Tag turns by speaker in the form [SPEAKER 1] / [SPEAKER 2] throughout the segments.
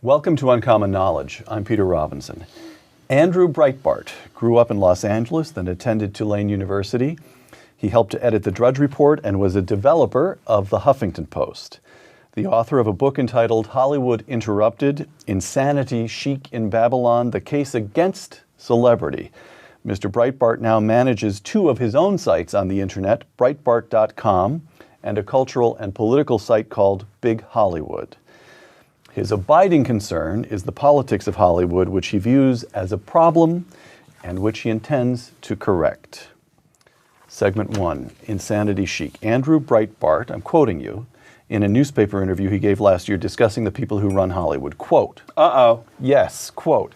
[SPEAKER 1] Welcome to Uncommon Knowledge. I'm Peter Robinson. Andrew Breitbart grew up in Los Angeles, then attended Tulane University. He helped to edit the Drudge Report and was a developer of the Huffington Post. The author of a book entitled Hollywood Interrupted: Insanity Chic in Babylon, The Case Against Celebrity. Mr. Breitbart now manages two of his own sites on the internet, Breitbart.com and a cultural and political site called Big Hollywood. His abiding concern is the politics of Hollywood, which he views as a problem and which he intends to correct. Segment 1, Insanity Chic. Andrew Breitbart, I'm quoting you, in a newspaper interview he gave last year discussing the people who run Hollywood. Quote,
[SPEAKER 2] Uh-oh.
[SPEAKER 1] Yes, quote,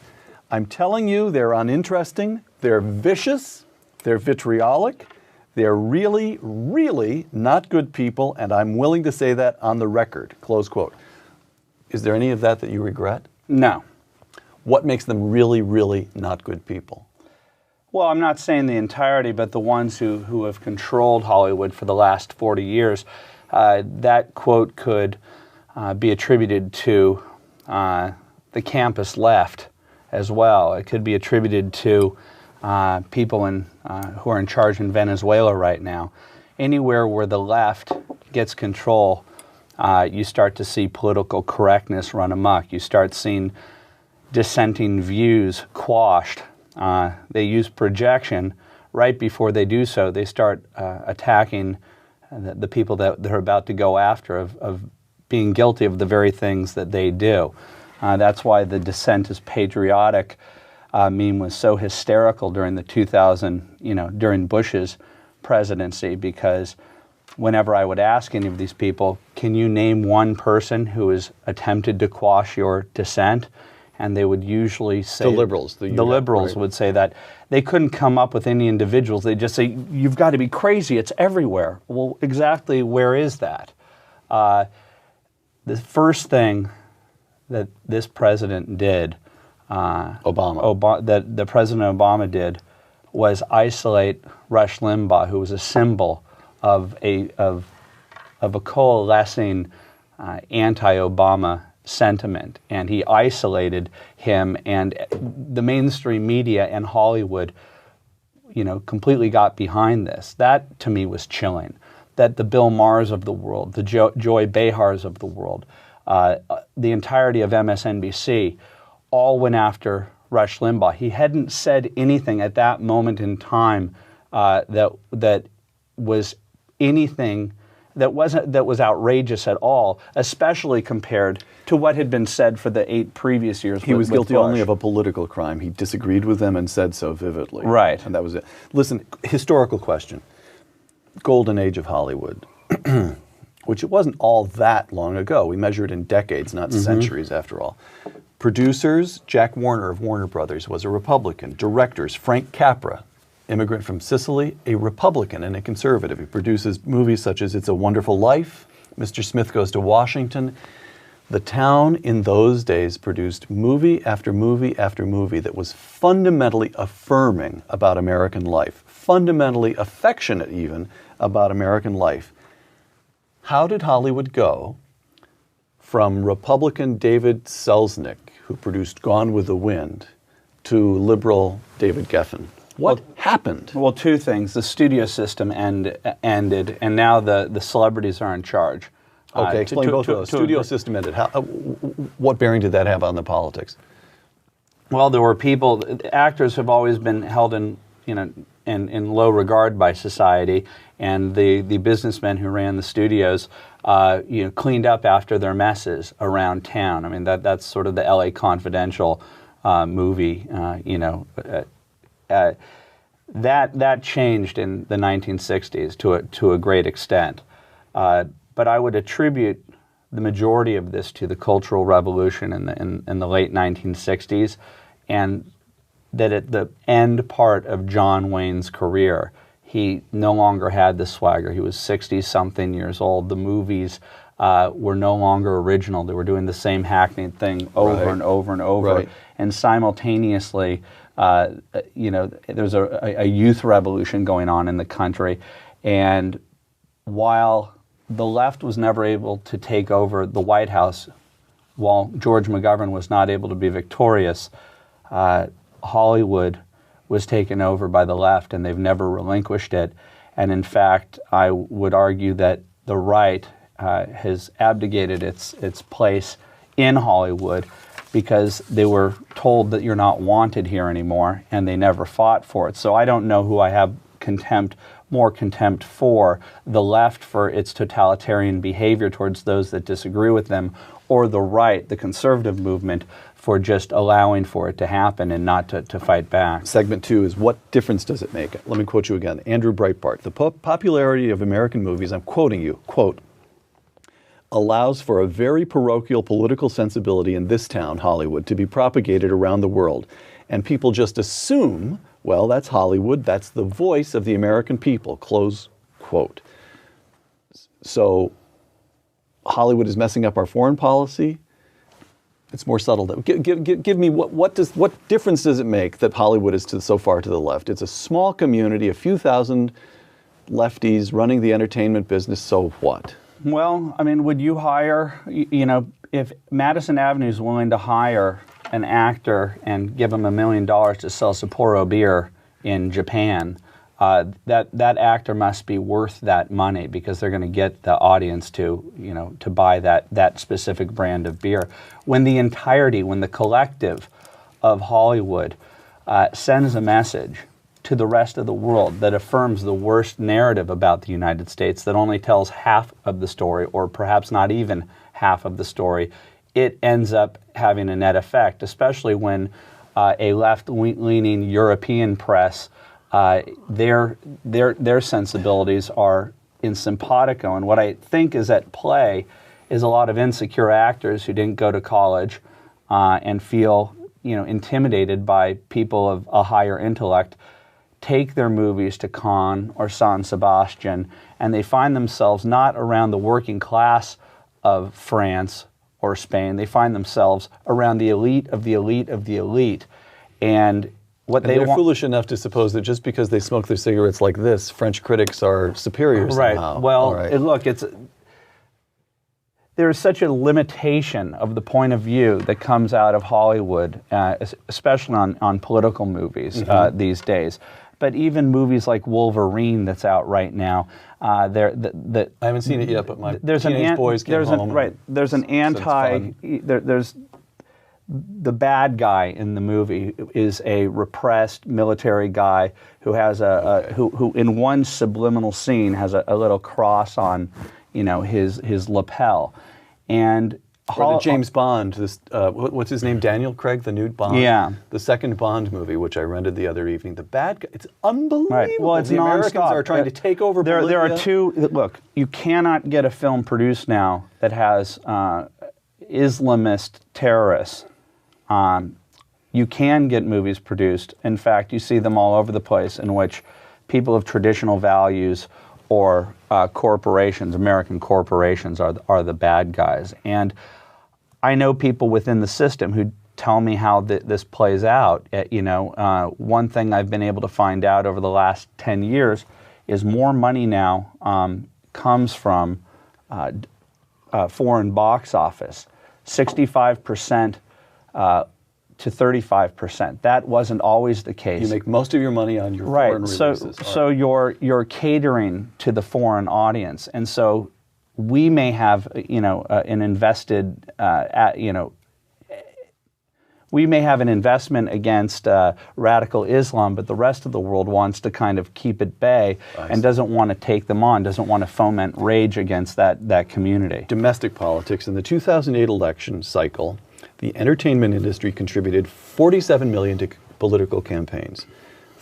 [SPEAKER 1] I'm telling you they're uninteresting, they're vicious, they're vitriolic, they're really, really not good people, and I'm willing to say that on the record, close quote. Is there any of that you regret?
[SPEAKER 2] No.
[SPEAKER 1] What makes them really, really not good people?
[SPEAKER 2] Well, I'm not saying the entirety, but the ones who have controlled Hollywood for the last 40 years, that quote could be attributed to the campus left as well. It could be attributed to people who are in charge in Venezuela right now. Anywhere where the left gets control, you start to see political correctness run amok. You start seeing dissenting views quashed. They use projection. Right before they do so, they start attacking the people that they're about to go after of being guilty of the very things that they do. That's why the dissent is patriotic meme was so hysterical during the during Bush's presidency, because whenever I would ask any of these people, can you name one person who has attempted to quash your dissent? And they would usually say...
[SPEAKER 1] The liberals.
[SPEAKER 2] The liberals
[SPEAKER 1] right.
[SPEAKER 2] would say that. They couldn't come up with any individuals. They'd just say, you've got to be crazy. It's everywhere. Well, exactly where is that? The first thing that this president did... that the President Obama did was isolate Rush Limbaugh, who was a symbol of a coalescing anti-Obama sentiment, and he isolated him, and the mainstream media and Hollywood, completely got behind this. That to me was chilling. That the Bill Maher's of the world, the Joy Behar's of the world, the entirety of MSNBC, all went after Rush Limbaugh. He hadn't said anything at that moment in time that was anything that was outrageous at all, especially compared to what had been said for the 8 previous years.
[SPEAKER 1] He was guilty
[SPEAKER 2] Bush.
[SPEAKER 1] only of a political crime. He disagreed with them and said so vividly.
[SPEAKER 2] Right.
[SPEAKER 1] And that was it. Listen, historical question. Golden age of Hollywood, which it wasn't all that long ago. We measure it in decades, not centuries after all. Producers, Jack Warner of Warner Brothers was a Republican. Directors, Frank Capra, immigrant from Sicily, a Republican and a conservative. He produces movies such as It's a Wonderful Life, Mr. Smith Goes to Washington. The town in those days produced movie after movie after movie that was fundamentally affirming about American life, fundamentally affectionate even about American life. How did Hollywood go from Republican David Selznick, who produced Gone with the Wind, to liberal David Geffen? What happened?
[SPEAKER 2] Well, 2 things. The studio system ended, and now the celebrities are in charge.
[SPEAKER 1] Okay, explain both of those. Studio system ended. What bearing did that have on the politics?
[SPEAKER 2] Well, there were people. Actors have always been held in low regard by society, and the businessmen who ran the studios, cleaned up after their messes around town. I mean, that's sort of the L.A. Confidential movie. That changed in the 1960s to a great extent. But I would attribute the majority of this to the Cultural Revolution in the late 1960s, and that at the end part of John Wayne's career, he no longer had the swagger. He was 60-something years old. The movies were no longer original. They were doing the same hackneyed thing over and over and over.
[SPEAKER 1] Right.
[SPEAKER 2] And simultaneously, there's a youth revolution going on in the country. And while the left was never able to take over the White House while George McGovern was not able to be victorious, Hollywood was taken over by the left, and they've never relinquished it. And in fact, I would argue that the right has abdicated its place in Hollywood because they were told that you're not wanted here anymore, and they never fought for it. So I don't know who I have more contempt for, the left for its totalitarian behavior towards those that disagree with them, or the right, the conservative movement, for just allowing for it to happen and not to fight back.
[SPEAKER 1] Segment 2 is, what difference does it make? Let me quote you again. Andrew Breitbart, the popularity of American movies, I'm quoting you, quote, allows for a very parochial political sensibility in this town, Hollywood, to be propagated around the world. And people just assume, well, that's Hollywood, that's the voice of the American people, close quote. So Hollywood is messing up our foreign policy. It's more subtle. Give me what difference does it make that Hollywood is so far to the left? It's a small community, a few thousand lefties running the entertainment business. So what?
[SPEAKER 2] Well, I mean, would you hire, if Madison Avenue is willing to hire an actor and give him $1 million to sell Sapporo beer in Japan, that actor must be worth that money, because they're going to get the audience to buy that specific brand of beer. When the collective of Hollywood sends a message to the rest of the world that affirms the worst narrative about the United States, that only tells half of the story, or perhaps not even half of the story, it ends up having a net effect, especially when a left-leaning European press, their sensibilities are in simpatico. And what I think is at play is a lot of insecure actors who didn't go to college and feel intimidated by people of a higher intellect, take their movies to Cannes or San Sebastian, and they find themselves not around the working class of France or Spain. They find themselves around the elite of the elite of the elite. And they're foolish enough to suppose that just because they smoke their cigarettes like this, French critics are superior somehow.
[SPEAKER 1] Right.
[SPEAKER 2] Well, look, there is such a limitation of the point of view that comes out of Hollywood, especially on political movies these days. But even movies like Wolverine, that's out right now,
[SPEAKER 1] I haven't seen it yet, but my teenage boys came home.
[SPEAKER 2] There's the bad guy in the movie is a repressed military guy who has who in one subliminal scene has a little cross on, his lapel, and
[SPEAKER 1] or the James Bond, what's his name, Daniel Craig, the nude Bond?
[SPEAKER 2] Yeah.
[SPEAKER 1] The second Bond movie, which I rented the other evening. The bad guy, it's unbelievable.
[SPEAKER 2] Right. Well, it's
[SPEAKER 1] the Americans
[SPEAKER 2] nonstop.
[SPEAKER 1] are trying to take over Bolivia.
[SPEAKER 2] There are two, look, you cannot get a film produced now that has Islamist terrorists. You can get movies produced. In fact, you see them all over the place, in which people of traditional values or corporations, American corporations, are the bad guys. And I know people within the system who tell me how this plays out. One thing I've been able to find out over the last 10 years is more money now comes from foreign box office, 65% to 35%. That wasn't always the case.
[SPEAKER 1] You make most of your money on your foreign releases.
[SPEAKER 2] So you're catering to the foreign audience, and so we may have an invested we may have an investment against radical Islam, but the rest of the world wants to kind of keep at bay and doesn't want to take them on, doesn't want to foment rage against that community.
[SPEAKER 1] Domestic politics. In the 2008 election cycle, the entertainment industry contributed $47 million to political campaigns,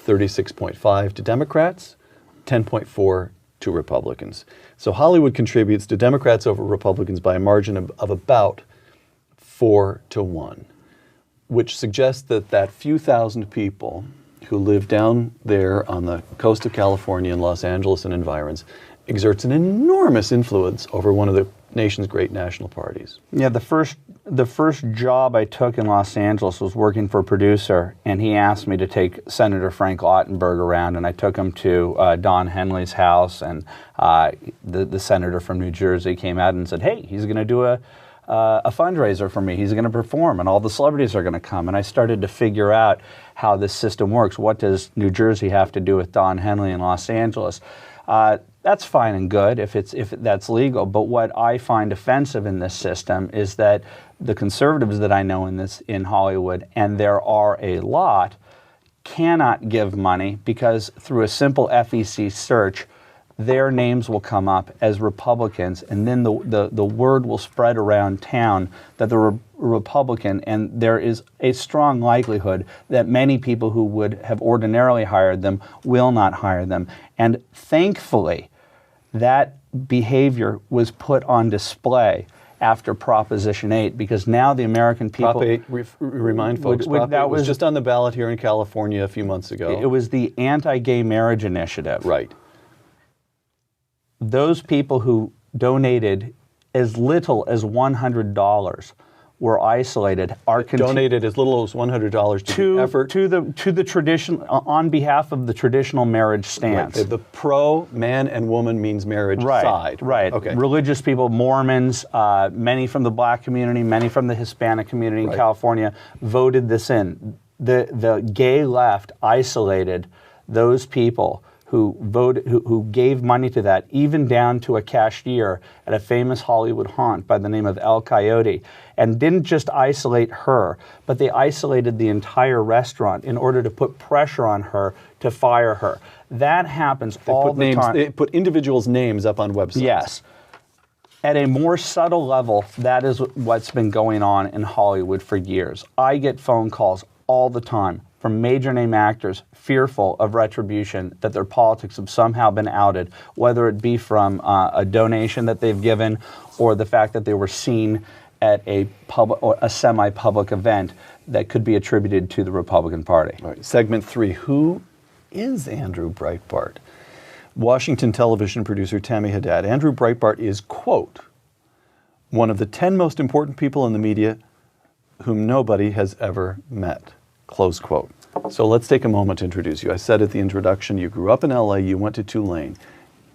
[SPEAKER 1] 36.5 to Democrats, 10.4 to Republicans. So Hollywood contributes to Democrats over Republicans by a margin of about 4 to 1, which suggests that few thousand people who live down there on the coast of California and Los Angeles and environs exerts an enormous influence over one of the nation's great national parties.
[SPEAKER 2] Yeah, the first job I took in Los Angeles was working for a producer, and he asked me to take Senator Frank Lautenberg around, and I took him to Don Henley's house, and the senator from New Jersey came out and said, hey, he's going to do a fundraiser for me. He's going to perform, and all the celebrities are going to come. And I started to figure out how this system works. What does New Jersey have to do with Don Henley in Los Angeles? That's fine and good if that's legal. But what I find offensive in this system is that the conservatives that I know in Hollywood, and there are a lot, cannot give money because through a simple FEC search, their names will come up as Republicans, and then the word will spread around town that they're a Republican, and there is a strong likelihood that many people who would have ordinarily hired them will not hire them. And thankfully, that behavior was put on display after Proposition 8, because now the American people...
[SPEAKER 1] Prop 8, remind folks, Prop 8 was just on the ballot here in California a few months ago.
[SPEAKER 2] It was the anti-gay marriage initiative.
[SPEAKER 1] Right.
[SPEAKER 2] Those people who donated as little as $100 were isolated.
[SPEAKER 1] Donated as little as $100 to the effort
[SPEAKER 2] to the tradition on behalf of the traditional marriage stance.
[SPEAKER 1] Right. The pro man and woman means marriage side.
[SPEAKER 2] Right.
[SPEAKER 1] Okay.
[SPEAKER 2] Religious people, Mormons, many from the black community, many from the Hispanic community in California voted this in. The gay left isolated those people who gave money to that, even down to a cashier at a famous Hollywood haunt by the name of El Coyote, and didn't just isolate her, but they isolated the entire restaurant in order to put pressure on her to fire her. That happens all the time.
[SPEAKER 1] They put individuals' names up on websites.
[SPEAKER 2] Yes. At a more subtle level, that is what's been going on in Hollywood for years. I get phone calls all the time from major name actors fearful of retribution, that their politics have somehow been outed, whether it be from a donation that they've given or the fact that they were seen at a public or a semi-public event that could be attributed to the Republican Party.
[SPEAKER 1] All right. Segment 3, who is Andrew Breitbart? Washington television producer Tammy Haddad. Andrew Breitbart is, quote, one of the 10 most important people in the media whom nobody has ever met. Close quote. So let's take a moment to introduce you. I said at the introduction, you grew up in LA, you went to Tulane.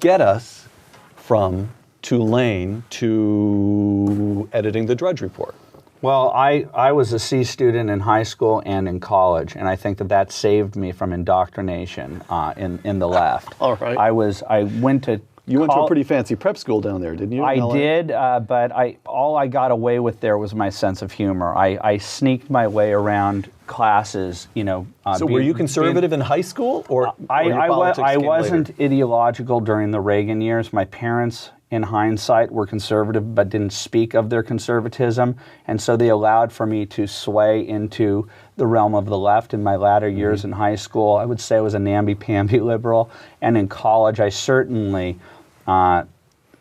[SPEAKER 1] Get us from Tulane to editing the Drudge Report.
[SPEAKER 2] Well, I was a C student in high school and in college, and I think that saved me from indoctrination in the left.
[SPEAKER 1] All right.
[SPEAKER 2] I went to...
[SPEAKER 1] You went to a pretty fancy prep school down there, didn't you?
[SPEAKER 2] I did, but all I got away with there was my sense of humor. I sneaked my way around classes, you know.
[SPEAKER 1] So were you conservative in high school, or I
[SPEAKER 2] wasn't ideological during the Reagan years. My parents, in hindsight, were conservative but didn't speak of their conservatism, and so they allowed for me to sway into the realm of the left in my latter years in high school. I would say I was a namby-pamby liberal, and in college I certainly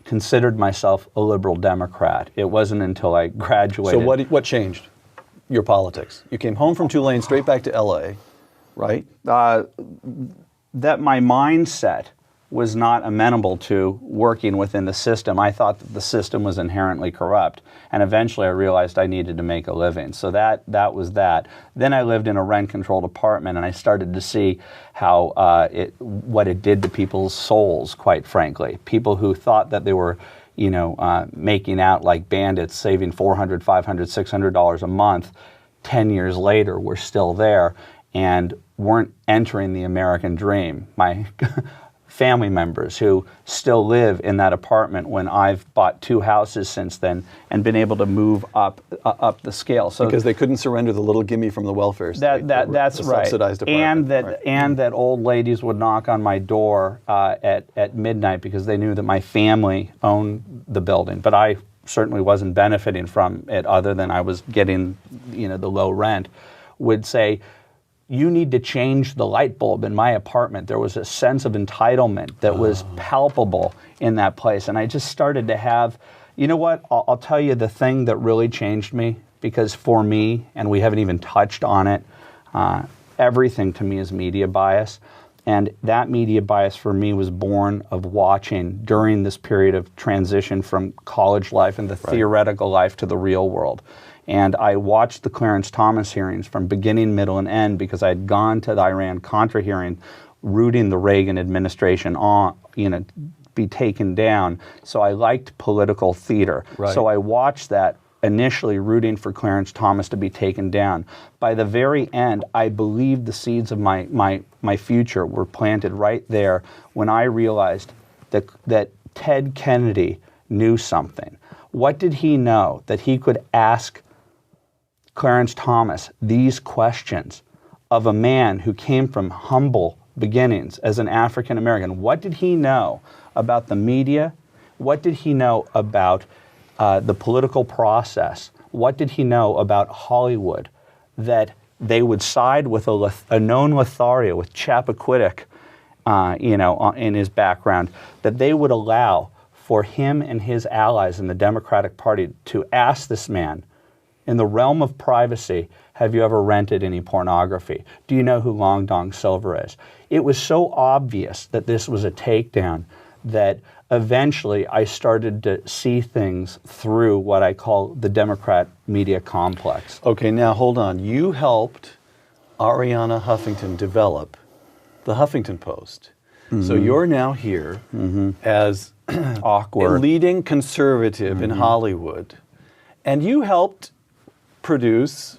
[SPEAKER 2] considered myself a liberal Democrat. It wasn't until I graduated.
[SPEAKER 1] So what changed your politics? You came home from Tulane straight back to LA, right?
[SPEAKER 2] That my mindset was not amenable to working within the system. I thought that the system was inherently corrupt, and eventually I realized I needed to make a living. So that was that. Then I lived in a rent-controlled apartment, and I started to see how what it did to people's souls, quite frankly. People who thought that they were, you know, making out like bandits, saving $400, $500, $600 a month, 10 years later were still there and weren't entering the American dream. My family members who still live in that apartment when I've bought 2 houses since then and been able to move up the scale. So
[SPEAKER 1] because they couldn't surrender the little gimme from the welfare state.
[SPEAKER 2] That's right.
[SPEAKER 1] Subsidized apartment.
[SPEAKER 2] And that old ladies would knock on my door at midnight because they knew that my family owned the building, but I certainly wasn't benefiting from it other than I was getting, you know, the low rent. Would say, you need to change the light bulb in my apartment. There was a sense of entitlement that was palpable in that place. And I just started to have, you know what, I'll tell you the thing that really changed me, because for me, and we haven't even touched on it, everything to me is media bias. And that media bias for me was born of watching during this period of transition from college life and the theoretical life to the real world. And I watched the Clarence Thomas hearings from beginning, middle, and end because I had gone to the Iran-Contra hearing, rooting the Reagan administration on, you know, be taken down. So I liked political theater. Right. So I watched that initially rooting for Clarence Thomas to be taken down. By the very end, I believed the seeds of my future were planted right there when I realized that Ted Kennedy knew something. What did he know? That he could ask Clarence Thomas these questions of a man who came from humble beginnings as an African American. What did he know about the media? What did he know about the political process? What did he know about Hollywood? That they would side with a known Lothario, with Chappaquiddick, in his background, that they would allow for him and his allies in the Democratic Party to ask this man, in the realm of privacy, have you ever rented any pornography? Do you know who Long Dong Silver is? It was so obvious that this was a takedown that eventually I started to see things through what I call the Democrat media complex.
[SPEAKER 1] Okay, now hold on. You helped Arianna Huffington develop the Huffington Post. So you're now here as
[SPEAKER 2] Awkward.
[SPEAKER 1] a leading conservative in Hollywood, and you helped produce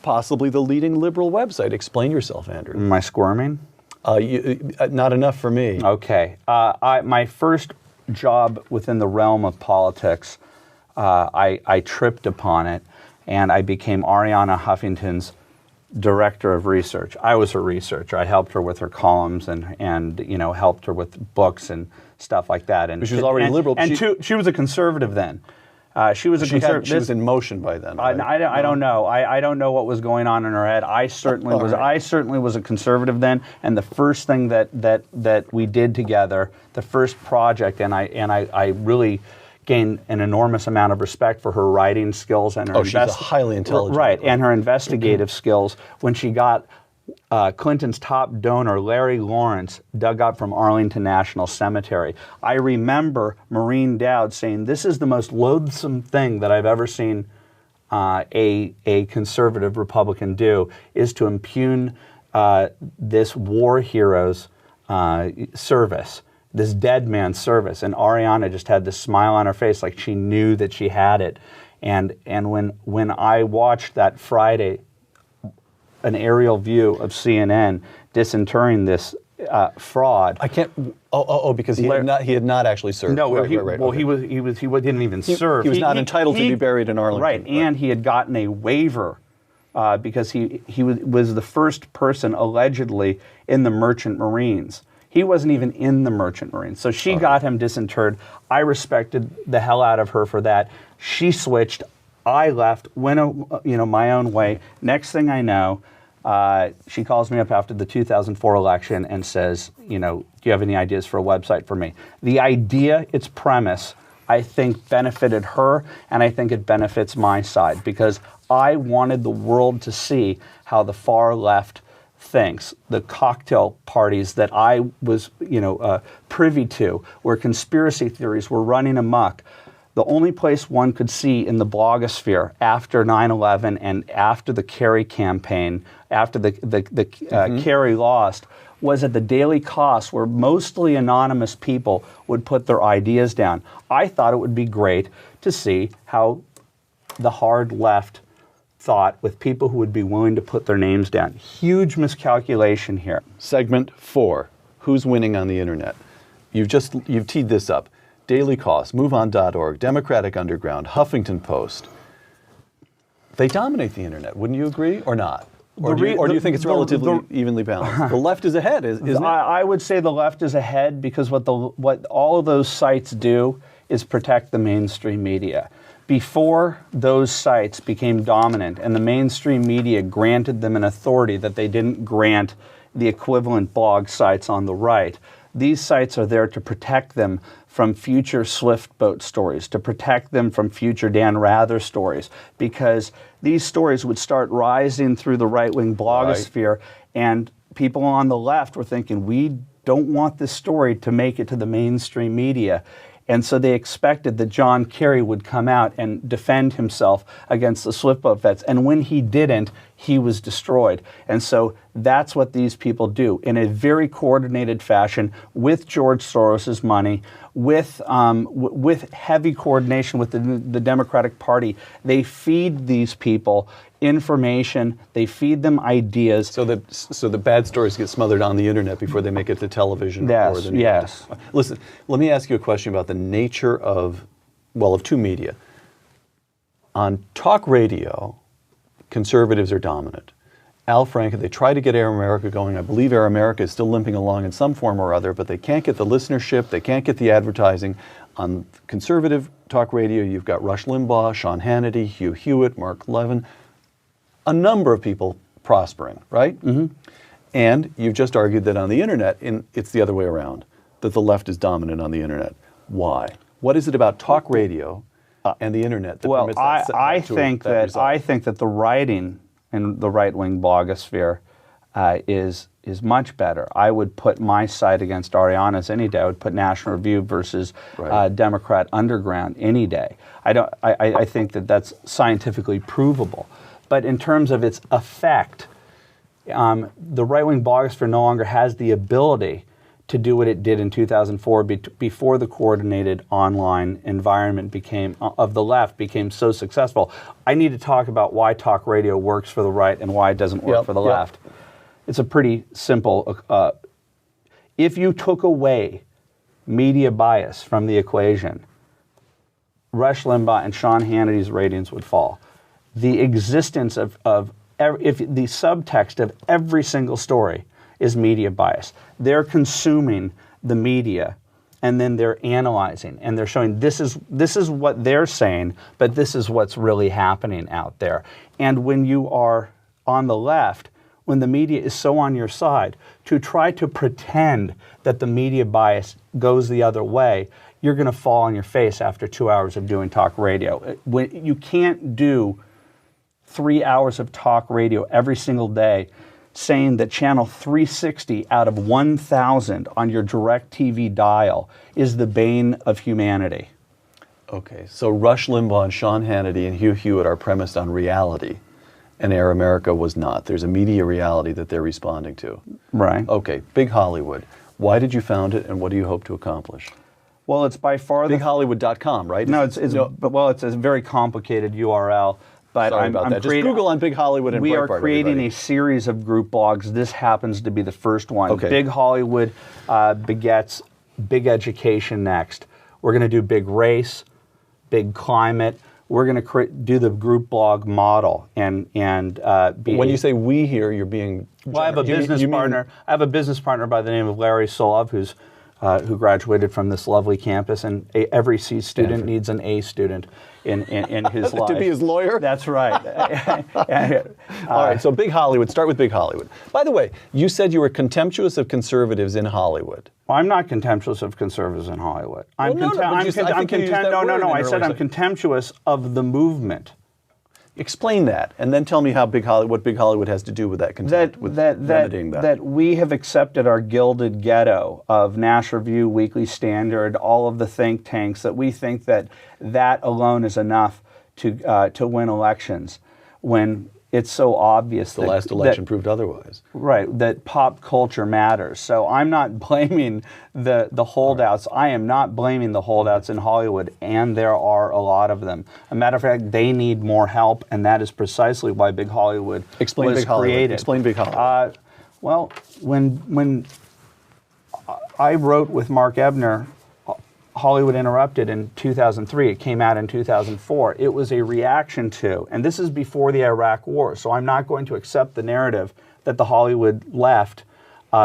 [SPEAKER 1] possibly the leading liberal website. Explain yourself, Andrew.
[SPEAKER 2] Am I squirming?
[SPEAKER 1] Not enough for me.
[SPEAKER 2] Okay. My first job within the realm of politics, I tripped upon it, and I became Arianna Huffington's director of research. I was her researcher. I helped her with her columns and helped her with books and stuff like that. And
[SPEAKER 1] she was already liberal.
[SPEAKER 2] And she was a conservative then. She was a conservative.
[SPEAKER 1] She was in motion by then. Right?
[SPEAKER 2] I don't know. I don't know what was going on in her head. I certainly was. Right. I certainly was a conservative then. And the first thing that we did together, the first project, and I really gained an enormous amount of respect for her writing skills and her
[SPEAKER 1] she's a highly intelligent.
[SPEAKER 2] Right, and her investigative skills when she got Clinton's top donor, Larry Lawrence, dug up from Arlington National Cemetery. I remember Maureen Dowd saying, "This is the most loathsome thing that I've ever seen a conservative Republican do, is to impugn this war hero's service, this dead man's service." And Arianna just had this smile on her face, like she knew that she had it. And when I watched that Friday, an aerial view of CNN disinterring this fraud.
[SPEAKER 1] I can't. Because he had not actually served.
[SPEAKER 2] No,
[SPEAKER 1] right,
[SPEAKER 2] he didn't even serve.
[SPEAKER 1] He was not entitled to be buried in Arlington.
[SPEAKER 2] Right, and he had gotten a waiver because he was the first person allegedly in the Merchant Marines. He wasn't even in the Merchant Marines, so she got him disinterred. I respected the hell out of her for that. She switched. I left, went my own way. Next thing I know, she calls me up after the 2004 election and says, do you have any ideas for a website for me? The idea, its premise, I think benefited her, and I think it benefits my side, because I wanted the world to see how the far left thinks. The cocktail parties that I was, privy to, where conspiracy theories were running amok. The only place one could see in the blogosphere after 9/11 and after the Kerry campaign, after Kerry lost, was at the Daily Kos, where mostly anonymous people would put their ideas down. I thought it would be great to see how the hard left thought, with people who would be willing to put their names down. Huge miscalculation here.
[SPEAKER 1] Segment 4, who's winning on the internet? You've teed this up. Daily Kos, MoveOn.org, Democratic Underground, Huffington Post. They dominate the internet, wouldn't you agree, or not? Or do you think it's relatively evenly balanced? The left is ahead, isn't it?
[SPEAKER 2] I would say the left is ahead because what all of those sites do is protect the mainstream media. Before those sites became dominant and the mainstream media granted them an authority that they didn't grant the equivalent blog sites on the right, these sites are there to protect them from future Swift boat stories, to protect them from future Dan Rather stories, because these stories would start rising through the right-wing blogosphere, and people on the left were thinking, we don't want this story to make it to the mainstream media. And so they expected that John Kerry would come out and defend himself against the Swift boat vets. And when he didn't, he was destroyed. And so that's what these people do in a very coordinated fashion with George Soros's money, with heavy coordination with the Democratic Party. They feed these people information. They feed them ideas.
[SPEAKER 1] So the bad stories get smothered on the internet before they make it to television.
[SPEAKER 2] Yes,
[SPEAKER 1] or the news.
[SPEAKER 2] yes.
[SPEAKER 1] Listen, let me ask you a question about the nature of two media. On talk radio, conservatives are dominant. Al Franken, they try to get Air America going. I believe Air America is still limping along in some form or other, but they can't get the listenership, they can't get the advertising. On conservative talk radio, you've got Rush Limbaugh, Sean Hannity, Hugh Hewitt, Mark Levin, a number of people prospering, right? Mm-hmm. And you've just argued that on the internet, it's the other way around, that the left is dominant on the internet. Why? What is it about talk radio and the internet that permits that?
[SPEAKER 2] I think that the writing in the right-wing blogosphere is much better. I would put my side against Ariana's any day. I would put National Review versus Democrat Underground any day. I think that that's scientifically provable. But in terms of its effect, the right-wing blogosphere no longer has the ability to do what it did in 2004 before the coordinated online environment of the left became so successful. I need to talk about why talk radio works for the right and why it doesn't work for the left. It's a pretty simple, if you took away media bias from the equation, Rush Limbaugh and Sean Hannity's ratings would fall. The existence if the subtext of every single story is media bias. They're consuming the media and then they're analyzing and they're showing this is what they're saying, but this is what's really happening out there. And when you are on the left, when the media is so on your side, to try to pretend that the media bias goes the other way, you're going to fall on your face after 2 hours of doing talk radio. When you can't do 3 hours of talk radio every single day saying that channel 360 out of 1,000 on your DirecTV dial is the bane of humanity.
[SPEAKER 1] Okay, so Rush Limbaugh and Sean Hannity and Hugh Hewitt are premised on reality, and Air America was not. There's a media reality that they're responding to.
[SPEAKER 2] Right.
[SPEAKER 1] Okay, Big Hollywood. Why did you found it, and what do you hope to accomplish?
[SPEAKER 2] Well, it's by far
[SPEAKER 1] BigHollywood.com, right?
[SPEAKER 2] No, it's a very complicated URL. But
[SPEAKER 1] Sorry about that. Just Google on Big Hollywood and Breitbart.
[SPEAKER 2] We are creating a series of group blogs. This happens to be the first one.
[SPEAKER 1] Okay.
[SPEAKER 2] Big Hollywood begets Big Education next. We're going to do Big Race, Big Climate. We're going to do the group blog model and
[SPEAKER 1] when you say we here, you're being.
[SPEAKER 2] Well, I have a business partner. I have a business partner by the name of Larry Solov, who graduated from this lovely campus, and every C student needs an A student in his life.
[SPEAKER 1] To be his lawyer?
[SPEAKER 2] That's right.
[SPEAKER 1] All right, so Big Hollywood. Start with Big Hollywood. By the way, you said you were contemptuous of conservatives in Hollywood.
[SPEAKER 2] Well, I'm not contemptuous of conservatives in Hollywood. I said I'm contemptuous of the movement.
[SPEAKER 1] Explain that, and then tell me how what Big Hollywood has to do with that contempt,
[SPEAKER 2] that we have accepted our gilded ghetto of National Review, Weekly Standard, all of the think tanks, that we think that alone is enough to win elections, when it's so obvious
[SPEAKER 1] the last election proved otherwise.
[SPEAKER 2] Right, that pop culture matters. So I'm not blaming the holdouts. I am not blaming the holdouts in Hollywood, and there are a lot of them. As a matter of fact, they need more help, and that is precisely why Big Hollywood was created.
[SPEAKER 1] Explain Big Hollywood.
[SPEAKER 2] Well, when I wrote with Mark Ebner Hollywood Interrupted in 2003. It came out in 2004. It was a reaction to, and this is before the Iraq War, so I'm not going to accept the narrative that the Hollywood left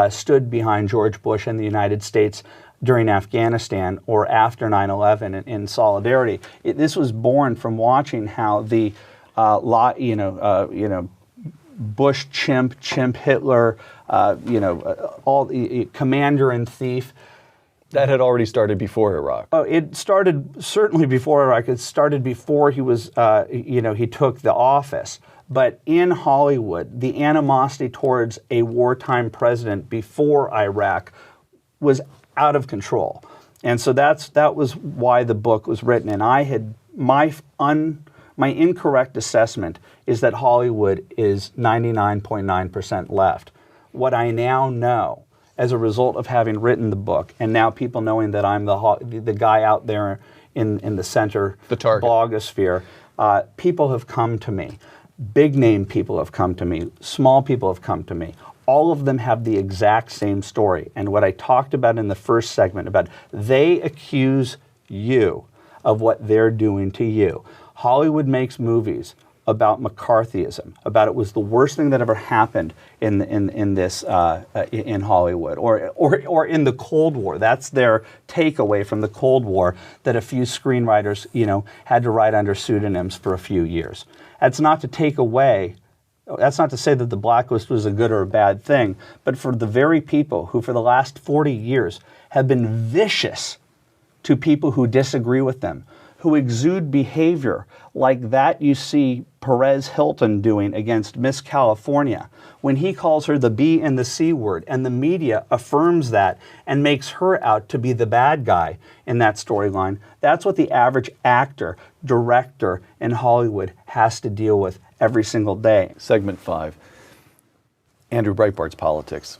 [SPEAKER 2] stood behind George Bush and the United States during Afghanistan or after 9/11 in solidarity. This was born from watching how the Bush chimp Hitler, all the commander and thief.
[SPEAKER 1] That had already started before Iraq.
[SPEAKER 2] Oh, it started certainly before Iraq. It started before he was, he took the office. But in Hollywood, the animosity towards a wartime president before Iraq was out of control, and so that was why the book was written. And I had my incorrect assessment is that Hollywood is 99.9% left. What I now know as a result of having written the book, and now people knowing that I'm the guy out there in the center,
[SPEAKER 1] the target
[SPEAKER 2] blogosphere, people have come to me. Big name people have come to me. Small people have come to me. All of them have the exact same story. And what I talked about in the first segment about they accuse you of what they're doing to you. Hollywood makes movies about McCarthyism, about it was the worst thing that ever happened in Hollywood, or in the Cold War. That's their takeaway from the Cold War, that a few screenwriters, had to write under pseudonyms for a few years. That's not to take away. That's not to say that the blacklist was a good or a bad thing, but for the very people who for the last 40 years have been vicious to people who disagree with them, who exude behavior like that you see Perez Hilton doing against Miss California, when he calls her the B and the C word, and the media affirms that and makes her out to be the bad guy in that storyline. That's what the average actor, director in Hollywood has to deal with every single day.
[SPEAKER 1] Segment 5, Andrew Breitbart's politics.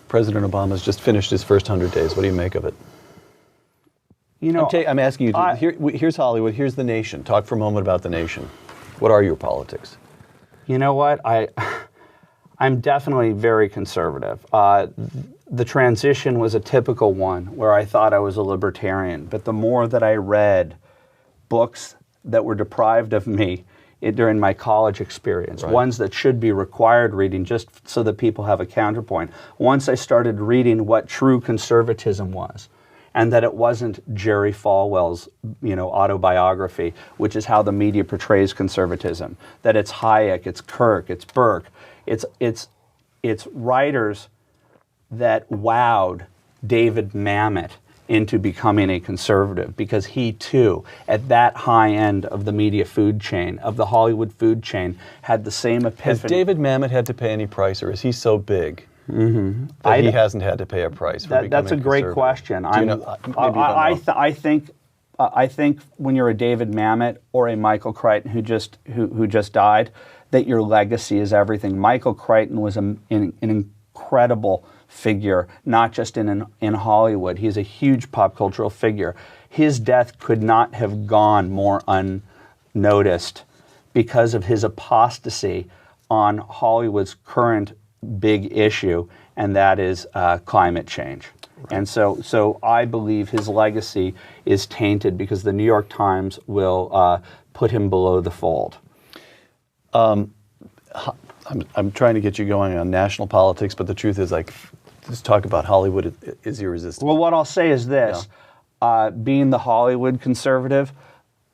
[SPEAKER 1] President Obama's just finished his first 100 days. What do you make of it? I'm asking you, here's Hollywood, here's the nation. Talk for a moment about the nation. What are your politics?
[SPEAKER 2] You know what? I'm definitely very conservative. The transition was a typical one where I thought I was a libertarian, but the more that I read books that were deprived of me during my college experience,
[SPEAKER 1] right,
[SPEAKER 2] ones that should be required reading just so that people have a counterpoint, once I started reading what true conservatism was, and that it wasn't Jerry Falwell's, autobiography, which is how the media portrays conservatism. That it's Hayek, it's Kirk, it's Burke, it's writers that wowed David Mamet into becoming a conservative, because he too, at that high end of the media food chain, of the Hollywood food chain, had the same epiphany.
[SPEAKER 1] Has David Mamet had to pay any price, or is he so big? That he hasn't had to pay a price for becoming
[SPEAKER 2] That's a great question. I think when you're a David Mamet or a Michael Crichton who just died, that your legacy is everything. Michael Crichton was an incredible figure, not just in Hollywood. He's a huge pop cultural figure. His death could not have gone more unnoticed because of his apostasy on Hollywood's current big issue, and that is climate change. Right. And so I believe his legacy is tainted because the New York Times will put him below the fold.
[SPEAKER 1] I'm trying to get you going on national politics, but the truth is, just talk about Hollywood is irresistible.
[SPEAKER 2] Well, what I'll say is this. Yeah. Being the Hollywood conservative,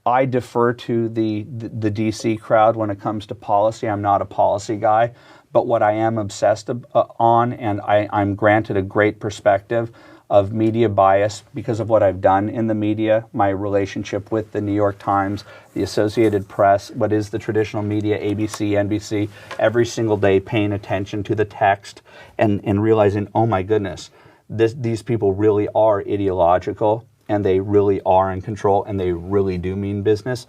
[SPEAKER 2] I defer to the DC crowd when it comes to policy. I'm not a policy guy. But what I am obsessed on, and I'm granted a great perspective of media bias because of what I've done in the media, my relationship with the New York Times, the Associated Press, what is the traditional media, ABC, NBC, every single day paying attention to the text and realizing, oh my goodness, these people really are ideological, and they really are in control, and they really do mean business.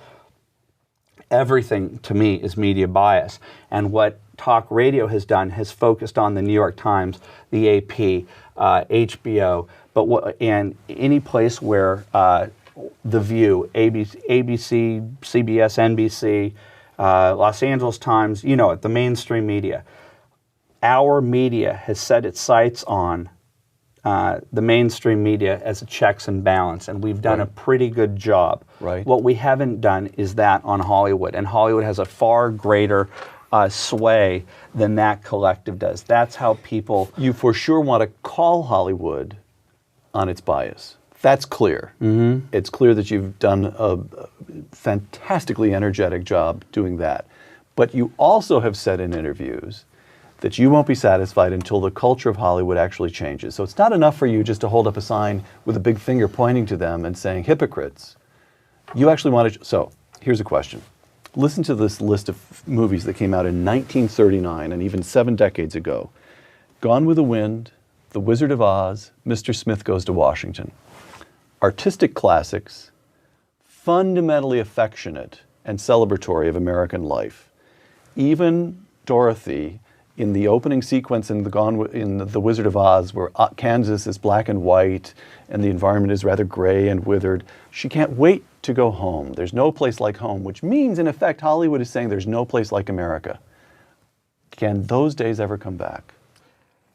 [SPEAKER 2] Everything to me is media bias. And what talk radio has done has focused on the New York Times, the AP, HBO, and any place where The View, ABC, CBS, NBC, Los Angeles Times, the mainstream media. Our media has set its sights on the mainstream media as a checks and balance, and we've done a pretty good job.
[SPEAKER 1] Right.
[SPEAKER 2] What we haven't done is that on Hollywood, and Hollywood has a far greater sway than that collective does. That's how people...
[SPEAKER 1] You for sure want to call Hollywood on its bias. That's clear. Mm-hmm. It's clear that you've done a fantastically energetic job doing that. But you also have said in interviews that you won't be satisfied until the culture of Hollywood actually changes. So it's not enough for you just to hold up a sign with a big finger pointing to them and saying, hypocrites. You actually want to... So here's a question. Listen to this list of movies that came out in 1939 and even 7 decades ago. Gone with the Wind, The Wizard of Oz, Mr. Smith Goes to Washington. Artistic classics, fundamentally affectionate and celebratory of American life. Even Dorothy in the opening sequence in the Wizard of Oz, where Kansas is black and white and the environment is rather gray and withered, she can't wait to go home. There's no place like home, which means, in effect, Hollywood is saying there's no place like America. Can those days ever come back?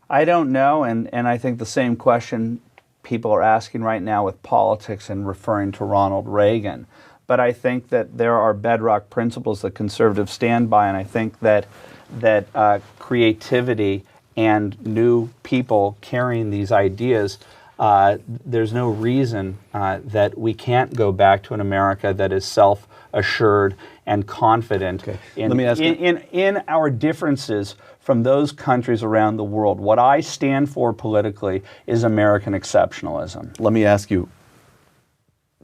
[SPEAKER 2] I don't know, and I think the same question people are asking right now with politics and referring to Ronald Reagan. But I think that there are bedrock principles that conservatives stand by, and I think that creativity and new people carrying these ideas, there's no reason that we can't go back to an America that is self-assured and confident in our differences from those countries around the world. What I stand for politically is American exceptionalism.
[SPEAKER 1] Let me ask you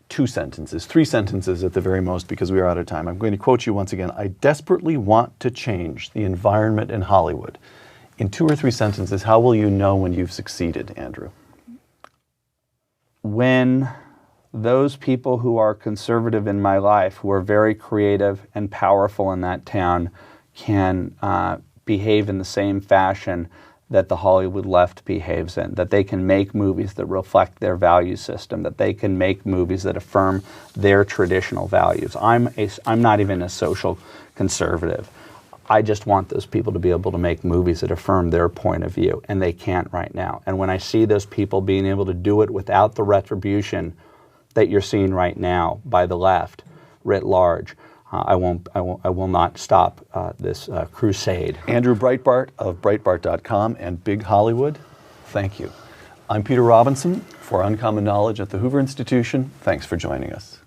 [SPEAKER 1] 2 sentences, 3 sentences at the very most, because we are out of time. I'm going to quote you once again. I desperately want to change the environment in Hollywood. In 2 or 3 sentences, how will you know when you've succeeded, Andrew?
[SPEAKER 2] When those people who are conservative in my life, who are very creative and powerful in that town, can behave in the same fashion that the Hollywood left behaves in, that they can make movies that reflect their value system, that they can make movies that affirm their traditional values. I'm not even a social conservative. I just want those people to be able to make movies that affirm their point of view, and they can't right now. And when I see those people being able to do it without the retribution that you're seeing right now by the left writ large, I will not stop this crusade.
[SPEAKER 1] Andrew Breitbart of Breitbart.com and Big Hollywood, thank you. I'm Peter Robinson for Uncommon Knowledge at the Hoover Institution. Thanks for joining us.